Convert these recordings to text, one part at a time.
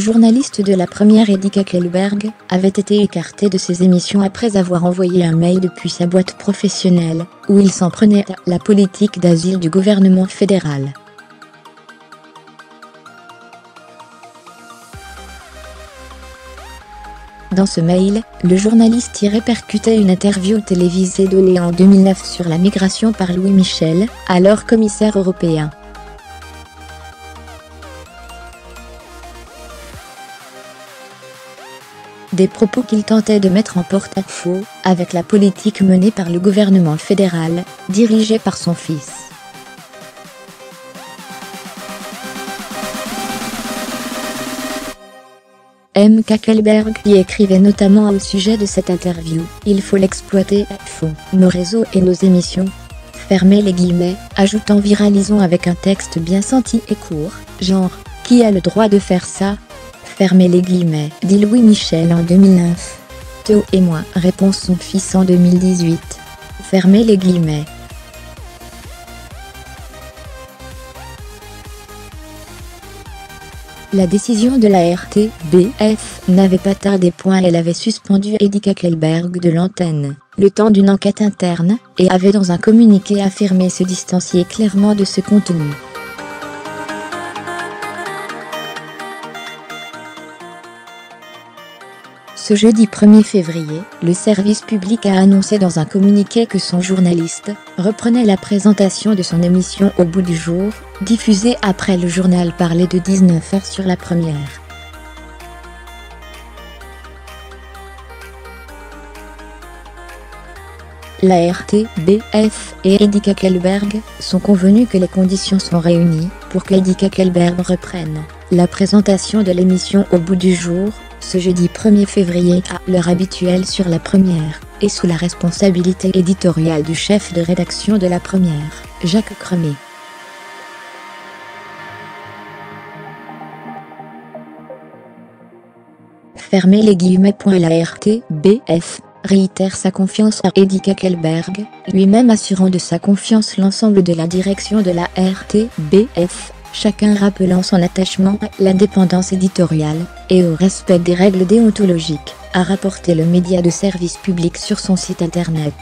journaliste de la première Eddy Kakelberg avait été écarté de ses émissions après avoir envoyé un mail depuis sa boîte professionnelle, où il s'en prenait à la politique d'asile du gouvernement fédéral. Dans ce mail, le journaliste y répercutait une interview télévisée donnée en 2009 sur la migration par Louis Michel, alors commissaire européen. Des propos qu'il tentait de mettre en porte-à-faux avec la politique menée par le gouvernement fédéral, dirigé par son fils. M. Kakelberg y écrivait notamment au sujet de cette interview: « Il faut l'exploiter à fond, nos réseaux et nos émissions. » Fermez les guillemets, ajoutant: « Viralisons avec un texte bien senti et court, genre « Qui a le droit de faire ça ?» Fermez les guillemets, dit Louis Michel en 2009. Théo et moi, répond son fils en 2018. Fermez les guillemets. La décision de la RTBF n'avait pas tardé. Elle avait suspendu Eddy Kakelberg de l'antenne, le temps d'une enquête interne, et avait dans un communiqué affirmé se distancier clairement de ce contenu. Ce jeudi 1er février, le service public a annoncé dans un communiqué que son journaliste reprenait la présentation de son émission Au bout du jour, diffusée après le journal parlé de 19h sur la première. La RTBF et Eddy Kakelberg sont convenus que les conditions sont réunies pour que Eddy Kakelberg reprenne la présentation de l'émission Au bout du jour, ce jeudi 1er février à l'heure habituelle sur la première, et sous la responsabilité éditoriale du chef de rédaction de la première, Jacques Cremet. Fermez les guillemets. La RTBF réitère sa confiance à Eddy Kakelberg, lui-même assurant de sa confiance l'ensemble de la direction de la RTBF, chacun rappelant son attachement à l'indépendance éditoriale et au respect des règles déontologiques, a rapporté le média de service public sur son site internet.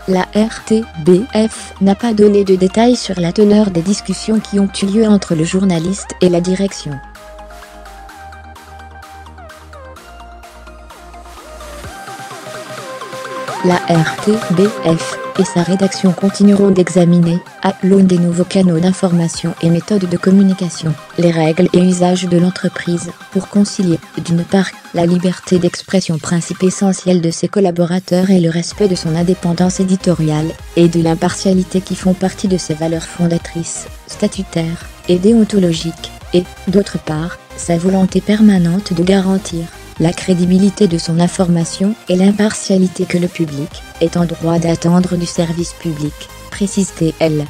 La RTBF n'a pas donné de détails sur la teneur des discussions qui ont eu lieu entre le journaliste et la direction. La RTBF et sa rédaction continueront d'examiner, à l'aune des nouveaux canaux d'information et méthodes de communication, les règles et usages de l'entreprise, pour concilier, d'une part, la liberté d'expression, principe essentiel de ses collaborateurs, et le respect de son indépendance éditoriale, et de l'impartialité qui font partie de ses valeurs fondatrices, statutaires et déontologiques, et, d'autre part, sa volonté permanente de garantir la crédibilité de son information et l'impartialité que le public est en droit d'attendre du service public, précise-t-elle.